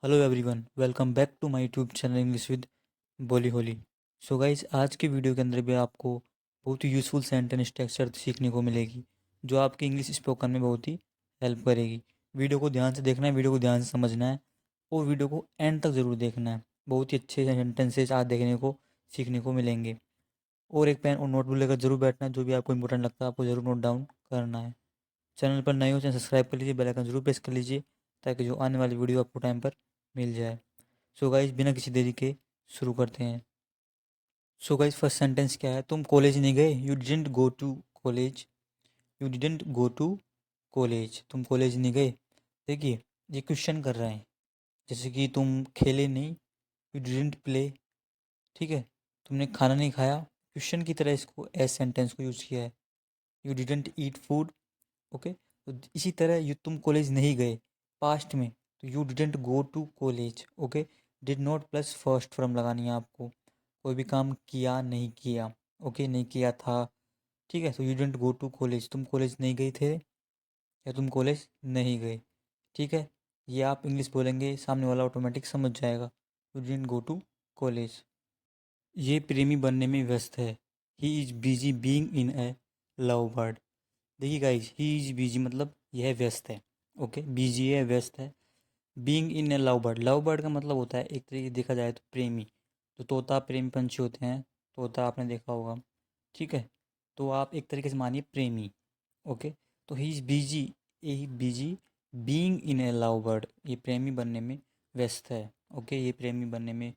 Hello everyone, welcome back to my YouTube channel English with बोली होली। So guys, आज के वीडियो के अंदर भी आपको बहुत ही यूज़फुल सेंटेंस स्ट्रक्चर सीखने को मिलेगी जो आपकी इंग्लिश स्पोकन में बहुत ही हेल्प करेगी। वीडियो को ध्यान से देखना है, वीडियो को ध्यान से समझना है और वीडियो को एंड तक ज़रूर देखना है। बहुत ही अच्छे सेंटेंसेस आज देखने को सीखने को मिलेंगे। और एक पेन और नोटबुक लेकर जरूर बैठना है, जो भी आपको इंपॉर्टेंट लगता है आपको ज़रूर नोट डाउन करना है। चैनल पर नए हो चैनल सब्सक्राइब कर लीजिए, बेल आइकन जरूर प्रेस कर लीजिए ताकि जो आने वाली वीडियो आपको टाइम पर मिल जाए। सो गाइस, बिना किसी देरी के शुरू करते हैं। सो गाइस, फर्स्ट सेंटेंस क्या है? तुम कॉलेज नहीं गए। You didn't go to college. You didn't go to college. तुम कॉलेज नहीं गए। देखिए, ये क्वेश्चन कर रहे हैं, जैसे कि तुम खेले नहीं। You didn't play. ठीक है, तुमने खाना नहीं खाया। क्वेश्चन की तरह इसको एज सेंटेंस को यूज़ किया है। You didn't eat food. Okay, तो इसी तरह यू तुम कॉलेज नहीं गए पास्ट में, तो you didn't go to college. Okay, did not plus first form लगानी है आपको। कोई भी काम किया नहीं किया, ओके, नहीं किया था। ठीक है, तो you didn't go to college, तुम कॉलेज नहीं गए थे या तुम कॉलेज नहीं गए। ठीक है, ये आप इंग्लिश बोलेंगे, सामने वाला ऑटोमेटिक समझ जाएगा। You didn't go to college. ये प्रेमी बनने में व्यस्त है। He is busy being in a love bird. देखिए गाइज, ही इज़ बिजी मतलब यह व्यस्त है। ओके, बिजी है, व्यस्त है। Being in a love bird, love bird का मतलब होता है एक तरीके से देखा जाए तो प्रेमी। तो तोता प्रेमी पंछी होते हैं, तोता आपने देखा होगा। ठीक है, तो आप एक तरीके से मानिए प्रेमी। ओके, तो he is busy, he busy being in a love bird, ये प्रेमी बनने में व्यस्त है। ओके, ये प्रेमी बनने में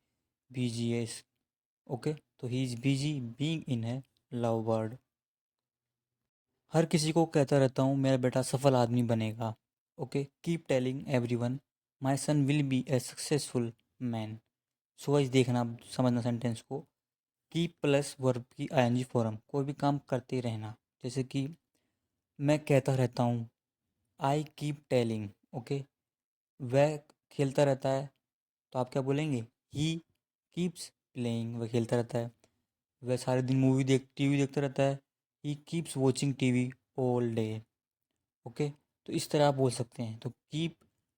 बिजी है इस। ओके, तो he is busy being in a love bird. हर किसी को कहता रहता हूँ मेरा बेटा सफल आदमी बनेगा। Okay, keep telling everyone my son will be a successful man. So guys, देखना समझना सेंटेंस को। कीप प्लस वर्ब की आईएनजी फॉर्म, कोई भी काम करते रहना। जैसे कि मैं कहता रहता हूँ, आई कीप टेलिंग। ओके, वह खेलता रहता है, तो आप क्या बोलेंगे? ही कीप्स प्लेइंग, वह खेलता रहता है। वह सारे दिन टीवी देखता रहता है। He keeps watching TV all day. Okay, तो इस तरह आप बोल सकते हैं। तो कीप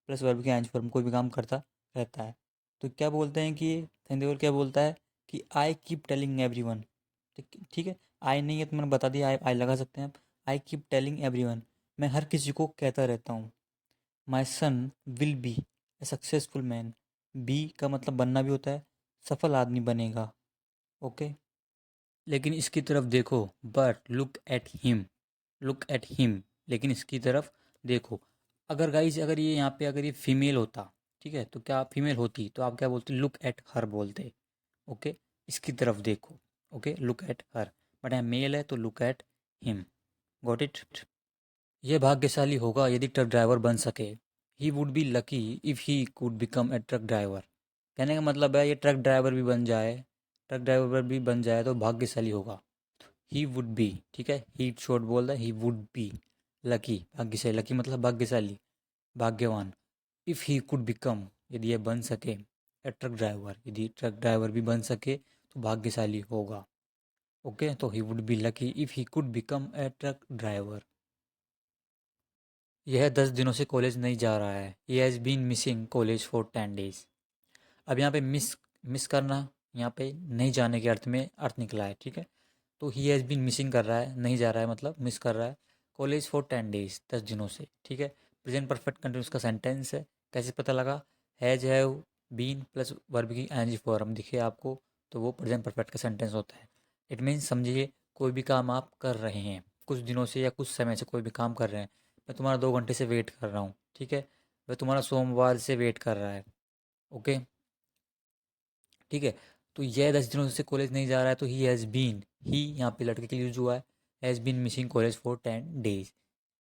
प्लस वर्ब के एंज फॉर्म, कोई भी काम करता रहता है। तो क्या बोलते हैं कि संजय देओल क्या बोलता है कि आई कीप टेलिंग एवरीवन। ठीक है, आई नहीं है तो मैंने बता दिया, आई लगा सकते हैं आप। आई कीप टेलिंग एवरीवन, मैं हर किसी को कहता रहता हूँ। My son will be a successful man. Be का मतलब बनना भी होता है, सफल आदमी बनेगा। ओके, लेकिन इसकी तरफ देखो, but look at him. Look at him, लेकिन इसकी तरफ देखो। अगर गाइस, अगर ये यहाँ पे अगर ये फीमेल होता, ठीक है, तो क्या फीमेल होती तो आप क्या बोलते? लुक एट हर बोलते। ओके, इसकी तरफ देखो। Okay, look at her. But यहाँ मेल है तो look at him. Got it? यह भाग्यशाली होगा यदि ट्रक ड्राइवर बन सके। ही would be lucky if he could become a truck driver. कहने का मतलब है ये ट्रक ड्राइवर भी बन जाए, ट्रक ड्राइवर भी बन जाए तो भाग्यशाली होगा। ही वुड बी, ठीक है, ही शॉर्ट बोल रहा है, ही वुड बी लकी, भाग्यशाली। लकी मतलब भाग्यशाली, भाग्यवान। इफ़ ही कुड बिकम, यदि यह बन सके, ए ट्रक ड्राइवर, यदि ट्रक ड्राइवर भी बन सके तो भाग्यशाली होगा। ओके, तो he would be lucky if he could become a truck driver. यह 10 दिनों से कॉलेज नहीं जा रहा है। He has been missing college for 10 days. अब यहाँ पे मिस, मिस करना, यहाँ पे नहीं जाने के अर्थ में अर्थ निकला है। ठीक है, तो ही हैज़ बीन मिसिंग कर रहा है, नहीं जा रहा है मतलब मिस कर रहा है। कॉलेज फॉर 10 डेज, 10 दिनों से। ठीक है, प्रेजेंट परफेक्ट कंटिन्यूस का सेंटेंस है। कैसे पता लगा? Has, have, been plus verb की एनजी फॉर्म दिखे आपको, तो वो प्रेजेंट परफेक्ट का सेंटेंस होता है। इट मीन्स समझिए, कोई भी काम आप कर रहे हैं, कुछ दिनों से या कुछ समय से कोई भी काम कर रहे हैं। मैं तुम्हारा 2 घंटे से वेट कर रहा हूँ। ठीक है, वह तुम्हारा सोमवार से वेट कर रहा है। ओके, ठीक है, तो यह 10 दिनों से कॉलेज नहीं जा रहा है, तो ही हैज़ बीन, ही यहाँ पे लड़के के लिए यूज हुआ है। Has been missing college for 10 days.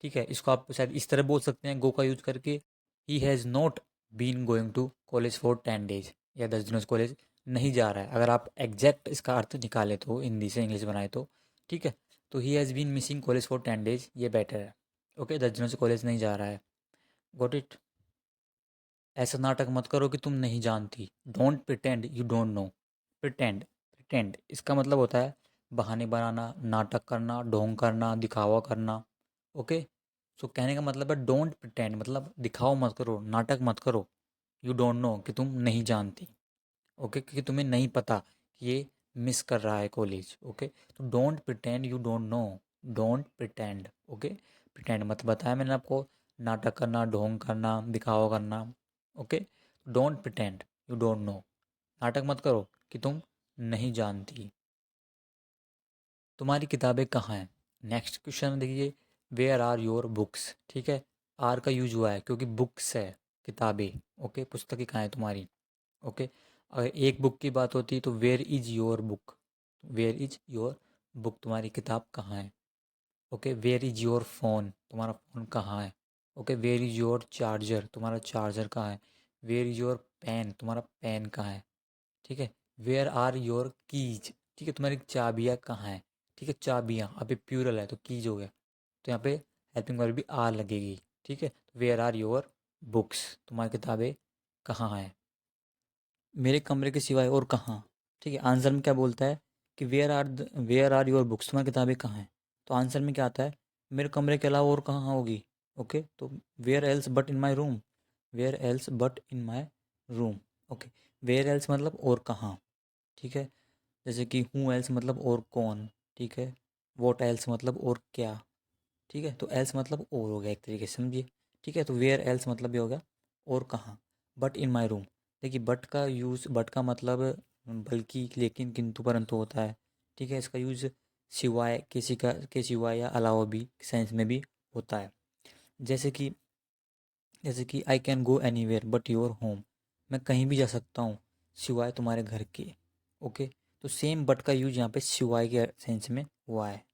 ठीक है, इसको आप शायद इस तरह बोल सकते हैं, गो का यूज करके। He has not been going to college for 10 days, या 10 दिनों से कॉलेज नहीं जा रहा है। अगर आप एग्जैक्ट इसका अर्थ निकाले तो हिंदी से इंग्लिश बनाए तो, ठीक है, तो he has been missing college for 10 days, ये बेटर है। ओके, 10 दिनों से कॉलेज नहीं जा रहा है। Got it? ऐसा नाटक मत करो कि तुम नहीं जानती। Don't pretend you don't know. Pretend, pretend इसका मतलब होता है बहाने बनाना, नाटक करना, ढोंग करना, दिखावा करना। ओके, सो कहने का मतलब है डोंट प्रिटेंड, मतलब दिखाओ मत करो, नाटक मत करो। यू डोंट नो कि तुम नहीं जानती, ओके, क्योंकि तुम्हें नहीं पता कि ये मिस कर रहा है कॉलेज, ओके। तो don't pretend you don't no, don't pretend, okay. Pretend मत बताया मैंने आपको, नाटक करना, ढोंग करना, दिखावा करना, okay. Don't pretend you don't no, नाटक मत करो कि तुम नहीं जानती। तुम्हारी किताबें कहाँ हैं? नेक्स्ट क्वेश्चन देखिए, वेयर आर योर बुक्स, ठीक है। आर का यूज हुआ है क्योंकि बुक्स है, किताबें, ओके। पुस्तकें कहाँ हैं तुम्हारी, ओके। अगर एक बुक की बात होती तो where is your book, where is your book, तुम्हारी किताब कहाँ है, okay. Where is your phone, तुम्हारा फ़ोन कहाँ है, okay. Where is your charger, तुम्हारा चार्जर कहाँ है। वेयर इज योर पेन, तुम्हारा पेन कहाँ है, ठीक है। वेयर आर योर कीज, ठीक है, तुम्हारी चाबियाँ कहाँ हैं, ठीक है। चाबियाँ, अभी प्यूरल है तो कीज हो गया, तो यहाँ पे हेल्पिंग वर्ब भी आर लगेगी, ठीक है। वेयर आर योर बुक्स, तुम्हारी किताबें कहाँ हैं। मेरे कमरे के सिवाय और कहाँ, ठीक है। आंसर में क्या बोलता है कि वेयर आर योर बुक्स, तुम्हारी किताबें कहाँ हैं। तो आंसर में क्या आता है, मेरे कमरे के अलावा और कहाँ होगी, ओके। तो where else but in my room, where else but in my room, okay. Where else मतलब और कहाँ, ठीक है। जैसे कि हूँ एल्स मतलब और कौन, ठीक है। वॉट एल्स मतलब और क्या, ठीक है। तो एल्स मतलब और हो गया एक तरीके से, समझिए, ठीक है। तो वेयर एल्स मतलब ये हो गया और कहाँ। बट इन माई रूम, देखिए बट का यूज़, बट का मतलब बल्कि, लेकिन, किंतु, परंतु होता है, ठीक है। इसका यूज़ सिवाय, किसी का के सिवाय या अलावा भी सेंस में भी होता है। जैसे कि I can go anywhere but your home, मैं कहीं भी जा सकता हूँ सिवाय तुम्हारे घर के, ओके। तो सेम बट का यूज यहाँ पे सिवाय के सेंस में हुआ है।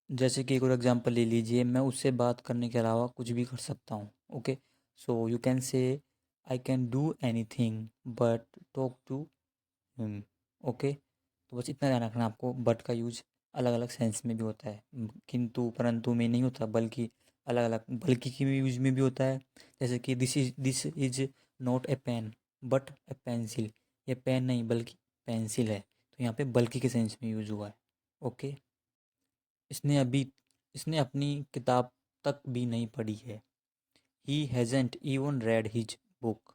जैसे कि एक और एग्जांपल ले लीजिए, मैं उससे बात करने के अलावा कुछ भी कर सकता हूँ, okay. So you can say I can do anything but talk to him, okay. तो बस इतना ध्यान रखना आपको, बट का यूज अलग अलग सेंस में भी होता है, किंतु परंतु में नहीं होता, बल्कि अलग अलग, बल्कि की यूज में भी होता है। जैसे कि this is not A pen but A pencil, ये पेन नहीं बल्कि पेंसिल है, तो यहाँ पे बल्कि के सेंस में यूज हुआ है, ओके। इसने अभी इसने अपनी किताब तक भी नहीं पढ़ी है, ही hasn't even read his book.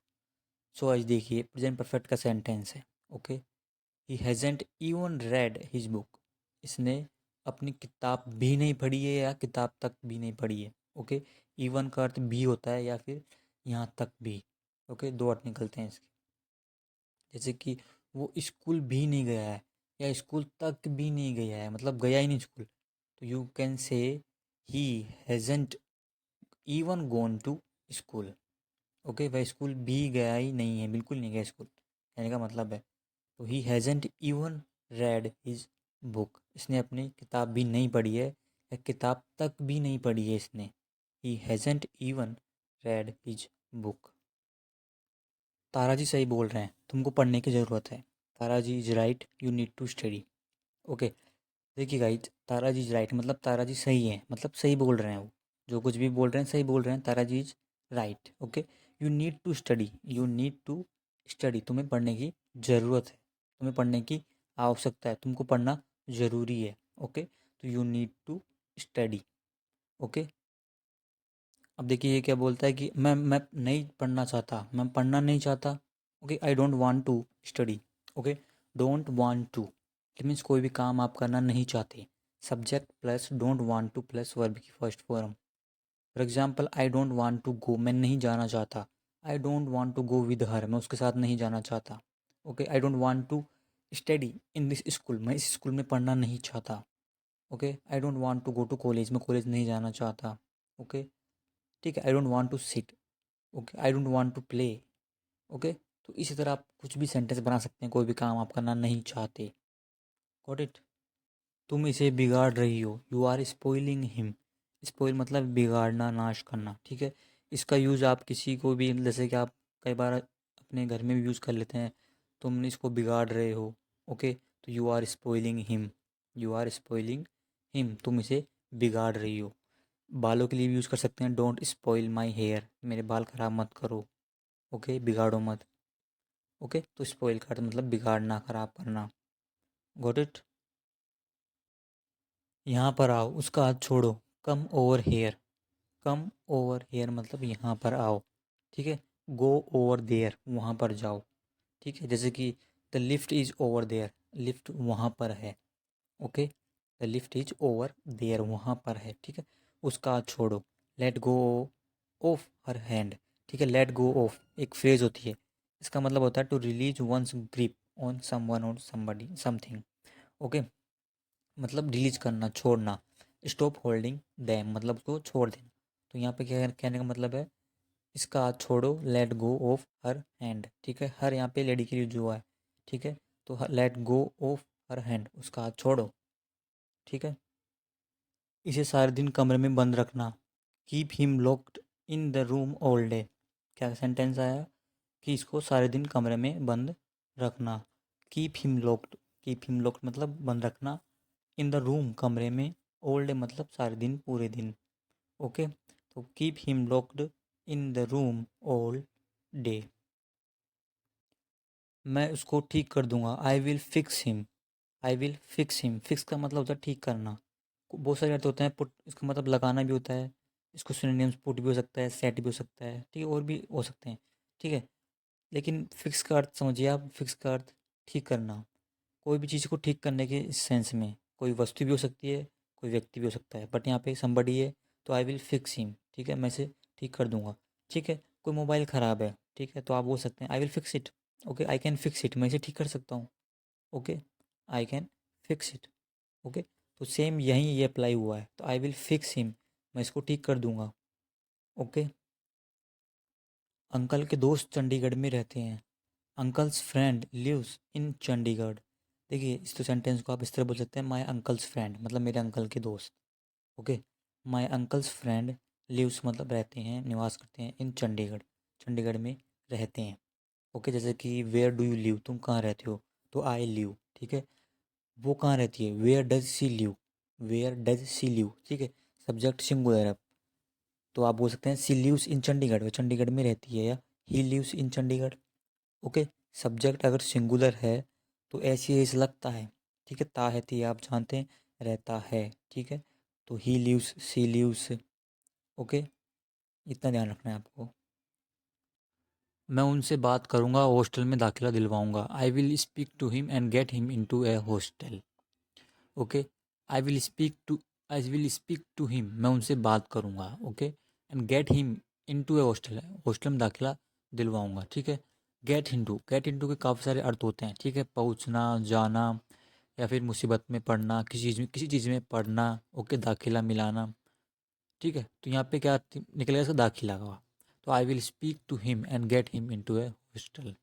सो आज देखिए प्रेजेंट परफेक्ट का सेंटेंस है, ओके। ही hasn't even read his book, इसने अपनी किताब भी नहीं पढ़ी है या किताब तक भी नहीं पढ़ी है, ओके। इवन का अर्थ भी होता है या फिर यहाँ तक भी, ओके। दो अर्थ निकलते हैं इसके। जैसे कि वो स्कूल भी नहीं गया है या स्कूल तक भी नहीं गया है, मतलब गया ही नहीं स्कूल, तो you can say he hasn't even gone to school, okay. वह स्कूल भी गया ही नहीं है, बिल्कुल नहीं गया स्कूल, कहने का मतलब है। तो ही hasn't even read his book, इसने अपनी किताब भी नहीं पढ़ी है या किताब तक भी नहीं पढ़ी है इसने, he hasn't even read his book. Tara ji सही बोल रहे हैं, तुमको पढ़ने की ज़रूरत है। Tara ji is right, you need to study, okay. देखिए guys, Tara ji is right मतलब तारा जी सही है, मतलब सही बोल रहे हैं वो, जो कुछ भी बोल रहे हैं सही बोल रहे हैं, Tara ji is right, okay. You need to study, you need to study, तुम्हें पढ़ने की ज़रूरत है, तुम्हें पढ़ने की आवश्यकता है, तुमको पढ़ना ज़रूरी है, ओके। तो you need to study, okay. अब देखिए ये क्या बोलता है कि मैं नहीं पढ़ना चाहता, मैं पढ़ना नहीं चाहता, okay. I don't want to study, okay. Don't want to, it means कोई भी काम आप करना नहीं चाहते, subject plus don't want to plus verb की first form. For example I don't want to go, मैं नहीं जाना चाहता, I don't want to go with her, मैं उसके साथ नहीं जाना चाहता, okay. I don't want to study in this school, मैं इस स्कूल में पढ़ना नहीं चाहता, okay. I don't want to go to college, मैं कॉलेज नहीं जाना चाहता, ओके। ठीक है, I don't want to sit, okay. I don't want to play, okay. तो इसी तरह आप कुछ भी सेंटेंस बना सकते हैं, कोई भी काम आप करना नहीं चाहते, गॉट इट। तुम इसे बिगाड़ रही हो, you are spoiling him, spoil मतलब बिगाड़ना, नाश करना, ठीक है। इसका यूज़ आप किसी को भी, जैसे कि आप कई बार अपने घर में भी यूज़ कर लेते हैं, तुम इसको बिगाड़ रहे हो, ओके। तो you are spoiling him, you are spoiling him, तुम इसे बिगाड़ रही हो। बालों के लिए भी यूज़ कर सकते हैं, डोंट स्पॉइल माई हेयर, मेरे बाल खराब मत करो, ओके, बिगाड़ो मत, ओके। तो स्पॉइल का अर्थ मतलब बिगाड़ना, खराब करना, गॉट इट। यहाँ पर आओ, उसका हाथ छोड़ो, come over here, come over here मतलब यहाँ पर आओ, ठीक है। गो ओवर देयर, वहाँ पर जाओ। ठीक है, जैसे कि the lift is over there, lift वहाँ पर है। Okay, the lift is over there, वहाँ पर है। ठीक है, उसका हाथ छोड़ो। Let go of her hand. ठीक है, लेट गो ऑफ एक फ्रेज होती है, इसका मतलब होता है to release one's grip on someone और समबडी समथिंग। ओके, मतलब रिलीज करना, छोड़ना। स्टॉप होल्डिंग दैम मतलब उसको छोड़ देना। तो यहाँ पे क्या कहने का मतलब है, इसका हाथ छोड़ो, let go of her hand. ठीक है, हर यहाँ पे लेडी के लिए जो है। ठीक है, तो late go of her hand, उसका हाथ छोड़ो। ठीक है, इसे सारे दिन कमरे में बंद रखना। Keep him locked in the room all day. क्या सेंटेंस आया कि इसको सारे दिन कमरे में बंद रखना। Keep him locked, keep him locked मतलब बंद रखना। इन द रूम कमरे में, ऑल डे मतलब सारे दिन, पूरे दिन। ओके, तो keep him locked in the room all day. मैं उसको ठीक कर दूंगा, I will fix him. I will fix him, fix का मतलब होता है ठीक करना। बहुत सारे अर्थ होते हैं, पुट इसका मतलब लगाना भी होता है, इसको सिनोनिम्स पुट भी हो सकता है, सेट भी हो सकता है। ठीक है, और भी हो सकते हैं। ठीक है, लेकिन फिक्स का अर्थ समझिए आप, फिक्स का अर्थ ठीक करना। कोई भी चीज़ को ठीक करने के सेंस में, कोई वस्तु भी हो सकती है, कोई व्यक्ति भी हो सकता है, बट यहाँ पे समबडी है, तो आई विल फिक्स हिम। ठीक है, मैं इसे ठीक कर दूंगा। ठीक है, कोई मोबाइल ख़राब है, ठीक है, तो आप बोल सकते हैं I will fix it. Okay, I can fix it, मैं इसे ठीक कर सकता हूँ। Okay, I can fix it. Okay, तो सेम यहीं ये अप्लाई हुआ है, तो आई विल फिक्स हिम, मैं इसको ठीक कर दूंगा। ओके, अंकल के दोस्त चंडीगढ़ में रहते हैं। Uncle's friend lives in Chandigarh. देखिए, इस तो सेंटेंस को आप इस तरह बोल सकते हैं, माई अंकल्स फ्रेंड मतलब मेरे अंकल के दोस्त। ओके, माई अंकल्स फ्रेंड लिव्स मतलब रहते हैं, निवास करते हैं, इन चंडीगढ़, चंडीगढ़ में रहते हैं। ओके, जैसे कि वेयर डू यू लिव, तुम कहाँ रहते हो, तो आई लिव। ठीक है, वो कहाँ रहती है, where does she live, where does she live. ठीक है, सब्जेक्ट सिंगुलर है, तो आप बोल सकते हैं सी लिव्स इन चंडीगढ़, वो चंडीगढ़ में रहती है, या he lives in Chandigarh. Okay, subject अगर सिंगुलर है तो ऐसी एज लगता है। ठीक है, ता है थी आप जानते हैं, रहता है। ठीक है, तो he lives, she lives. Okay, इतना ध्यान रखना है आपको। मैं उनसे बात करूंगा, हॉस्टल में दाखिला दिलवाऊंगा। I will speak to him and get him into a hostel. Okay, I will speak to, I will speak to him, मैं उनसे बात करूंगा। Okay, and get him into a hostel, hostel में दाखिला दिलवाऊंगा। ठीक है, गेट इनटू के काफ़ी सारे अर्थ होते हैं। ठीक है, पहुंचना, जाना, या फिर मुसीबत में पड़ना, किसी चीज़ में पढ़ना। ओके, दाखिला मिलाना। ठीक है, तो यहाँ पे क्या निकलेगा इसका, दाखिला का। तो I will speak to him and get him into a hostel,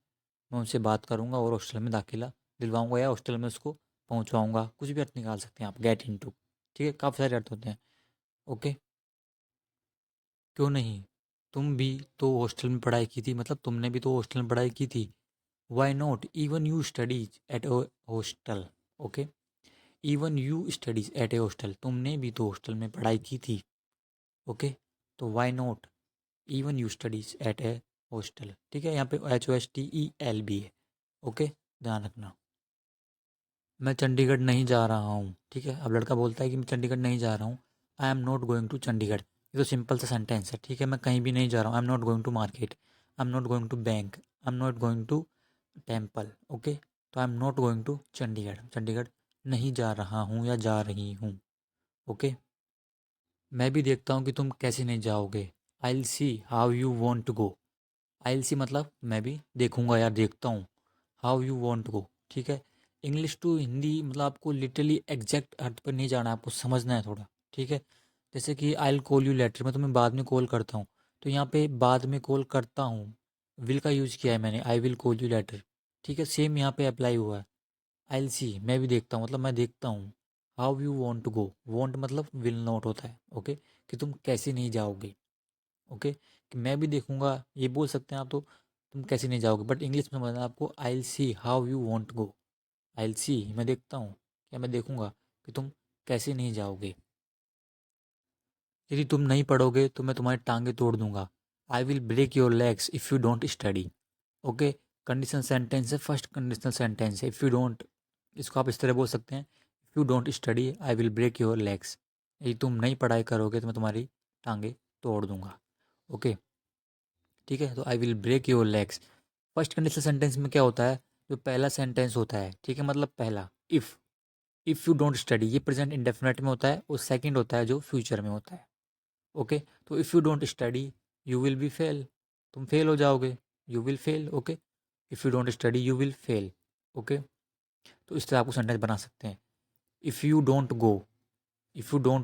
मैं उनसे बात करूंगा और हॉस्टल में दाखिला दिलवाऊंगा, या हॉस्टल में उसको पहुंचवाऊंगा। कुछ भी अर्थ निकाल सकते हैं आप गेट इनटू। ठीक है, काफ़ी सारे अर्थ होते हैं। ओके, क्यों नहीं, तुम भी तो हॉस्टल में पढ़ाई की थी, मतलब तुमने भी तो हॉस्टल में पढ़ाई की थी। Why not even you studies at a hostel. Okay, even you studies at a hostel, तुमने भी तो हॉस्टल में पढ़ाई की थी। ओके, तो why not even you studies at a hostel. ठीक है, यहाँ पे HOSTEL भी है। ओके, ध्यान रखना। मैं चंडीगढ़ नहीं जा रहा हूँ। ठीक है, अब लड़का बोलता है कि मैं चंडीगढ़ नहीं जा रहा हूँ। I am not going to Chandigarh, ये तो सिंपल सा सेंटेंस है। ठीक है, मैं कहीं भी नहीं जा रहा हूँ। I am not going to market, I am not going to bank, I am not going to temple. Okay, तो I am not going to Chandigarh, Chandigarh नहीं जा रहा हूँ या जा रही हूँ। ओके, मैं भी देखता हूँ कि तुम कैसे नहीं जाओगे। I will see how you won't to go. I will see मतलब मैं भी देखूंगा या देखता हूँ, how you won't to go. ठीक है, इंग्लिश टू हिंदी मतलब आपको लिटरली एग्जैक्ट अर्थ पर नहीं जाना है, आपको समझना है थोड़ा। ठीक है, जैसे कि I will call you later, मैं तुम्हें बाद में कॉल करता हूँ, तो यहाँ पे बाद में कॉल करता हूँ, विल का यूज़ किया है मैंने, I will call you later. ठीक है, सेम यहाँ पे अप्लाई हुआ है। आई विल सी मैं भी देखता हूँ मतलब मैं देखता हूँ। How you won't to go, won't मतलब विल नॉट होता है। ओके, कि तुम कैसे नहीं जाओगे। ओके, कि मैं भी देखूंगा ये बोल सकते हैं आप, तो तुम कैसे नहीं जाओगे, बट इंग्लिश में समझना आपको, आई will see how you want go. I will सी मैं देखता हूँ, क्या मैं देखूंगा कि तुम कैसे नहीं जाओगे। यदि तुम नहीं पढ़ोगे तो मैं तुम्हारी टांगे तोड़ दूंगा। I will break your legs if you don't study. Okay, conditional sentence है, फर्स्ट कंडीशनल सेंटेंस है, इफ़ यू डोंट, इसको आप इस तरह बोल सकते हैं, if you don't study I will break your legs. यदि तुम नहीं पढ़ाई करोगे तो मैं तुम्हारी टांगे तोड़ दूंगा। ओके, ठीक है। तो I will break your legs, first conditional sentence में क्या होता है, जो पहला सेंटेंस होता है, ठीक है, मतलब पहला इफ़ यू डोंट स्टडी, ये प्रेजेंट इंडेफिनिट में होता है, और सेकंड होता है जो फ्यूचर में होता है। ओके, तो if you don't study you will be fail, तुम फेल हो जाओगे, you will fail. Okay, if you don't study you will fail. Okay, तो इस तरह आपको सेंटेंस बना सकते हैं। If you don't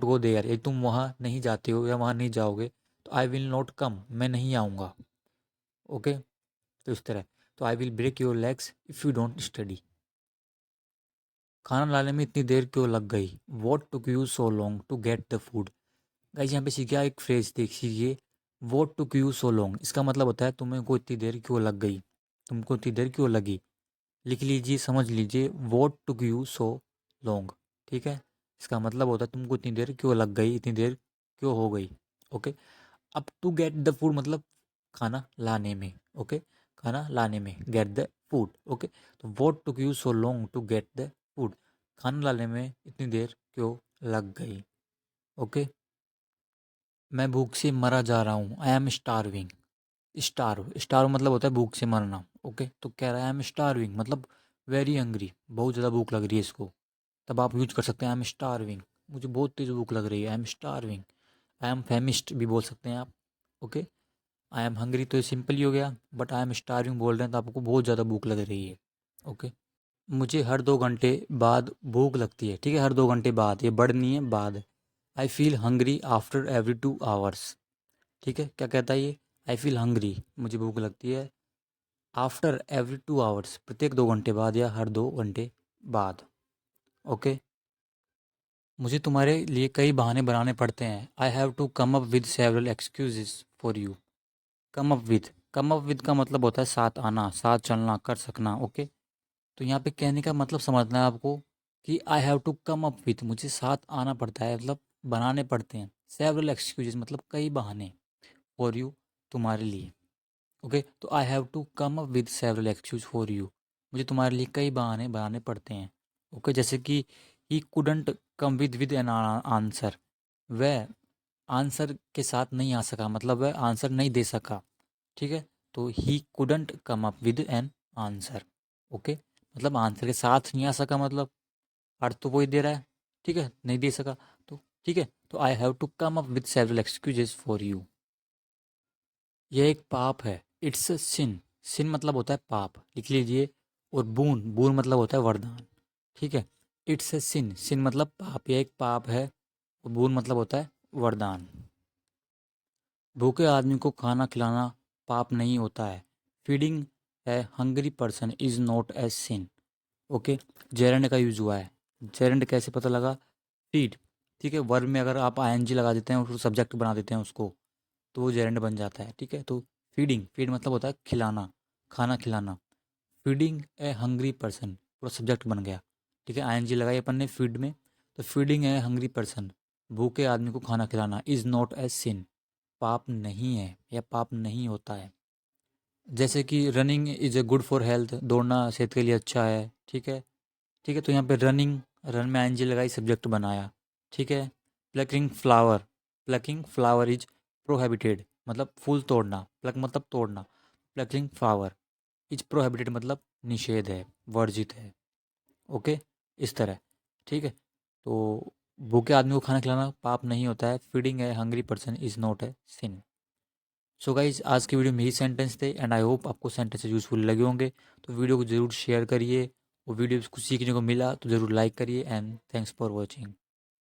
go there, ये तुम वहाँ नहीं जाते हो या वहाँ नहीं जाओगे, तो आई विल नॉट कम, मैं नहीं आऊँगा। ओके, तो इस तरह, तो I will break your legs if you don't study. खाना लाने में इतनी देर क्यों लग गई, what took you so long to get the food. Guys यहाँ पे सीखिए एक फ्रेज देखिए, what took you so long, इसका मतलब होता है तुम्हें को इतनी देर क्यों लग गई, तुमको इतनी देर क्यों लगी। लिख लीजिए, समझ लीजिए, what took you so long, ठीक है, इसका मतलब होता है तुमको इतनी देर क्यों लग गई, इतनी देर क्यों हो गई। ओके, अब टू गेट द फूड मतलब खाना लाने में। ओके, खाना लाने में, गेट द फूड। ओके, तो what took you so long to get the food, खाना लाने में इतनी देर क्यों लग गई। ओके, मैं भूख से मरा जा रहा हूँ, आई एम स्टारविंग। स्टार्व मतलब होता है भूख से मरना। ओके, तो कह रहा है आई एम स्टारविंग मतलब वेरी हंग्री, बहुत ज़्यादा भूख लग रही है इसको, तब आप यूज कर सकते हैं आई एम स्टारविंग, मुझे बहुत तेज़ भूख लग रही है, I am starving. I am famished भी बोल सकते हैं आप। ओके, आई एम हंग्री तो ये सिंपल ही हो गया, बट आई एम स्टारविंग बोल रहे हैं तो आपको बहुत ज़्यादा भूख लग रही है। ओके, मुझे हर 2 घंटे बाद भूख लगती है, ठीक है, हर 2 घंटे बाद, ये बढ़ नहीं है, बाद। I feel hungry after every 2 hours, ठीक है, क्या कहता है ये, आई फील हंग्री, मुझे भूख लगती है, आफ्टर एवरी 2 आवर्स, प्रत्येक 2 घंटे बाद या हर 2 घंटे बाद। ओके, मुझे तुम्हारे लिए कई बहाने बनाने पड़ते हैं, I have to come up with several excuses for you. Come up with का मतलब होता है साथ आना, साथ चलना, कर सकना। ओके, तो यहाँ पे कहने का मतलब समझना है आपको कि I have to come up with, मुझे साथ आना पड़ता है, मतलब बनाने पड़ते हैं, सेवरल एक्सक्यूजेस मतलब कई बहाने, फॉर यू, तुम्हारे लिए। ओके, तो I have to come up with several excuse for you, मुझे तुम्हारे लिए कई बहाने बनाने पड़ते हैं। ओके, जैसे कि he couldn't come with an answer, वह आंसर के साथ नहीं आ सका, मतलब वह आंसर नहीं दे सका। ठीक है, तो he couldn't come up with an answer. Okay, मतलब आंसर के साथ नहीं आ सका, मतलब अर्थ तो वही दे रहा है, ठीक है, नहीं दे सका, तो ठीक है, तो I have to come up with several excuses for you. यह एक पाप है, इट्स अ सिन, सिन मतलब होता है पाप, लिख लीजिए, और बून बून मतलब होता है वरदान। ठीक है, इट्स अ सिन, सिन मतलब पाप, यह एक पाप है, और बून मतलब होता है वरदान। भूखे आदमी को खाना खिलाना पाप नहीं होता है, feeding a hungry person is not a sin. Okay, gerund का यूज हुआ है, जेरेंड कैसे पता लगा, फीड, ठीक है, वर्ब में अगर आप आईएनजी लगा देते हैं, उसको सब्जेक्ट बना देते हैं उसको, तो वो जेरेंड बन जाता है। ठीक है, तो फीड मतलब होता है खिलाना, खाना खिलाना, फीडिंग ए हंग्री पर्सन पूरा सब्जेक्ट बन गया। ठीक है, आईएनजी लगाई अपन ने फीड में, तो फीडिंग ए हंग्री पर्सन, भूखे आदमी को खाना खिलाना, इज़ नॉट ए सिन, पाप नहीं है या पाप नहीं होता है। जैसे कि running is a good for health, दौड़ना सेहत के लिए अच्छा है। ठीक है, ठीक है, तो यहाँ पे रनिंग, रन में आईएनजी लगाई, सब्जेक्ट बनाया। ठीक है, प्लकिंग फ्लावर इज प्रोहिबिटेड, मतलब फूल तोड़ना, प्लक मतलब तोड़ना, प्लकिंग फ्लावर इज प्रोहिबिटेड मतलब निषेध है, वर्जित है। ओके, इस तरह, ठीक है, तो भूखे आदमी को खाना खिलाना पाप नहीं होता है, फीडिंग है hungry person is not a sin. So guys, आज की वीडियो में यही सेंटेंस थे, एंड आई होप आपको सेंटेंस यूजफुल लगे होंगे, तो वीडियो को ज़रूर शेयर करिए, और वीडियो कुछ सीखने को मिला तो ज़रूर लाइक करिए, एंड थैंक्स फॉर वॉचिंग।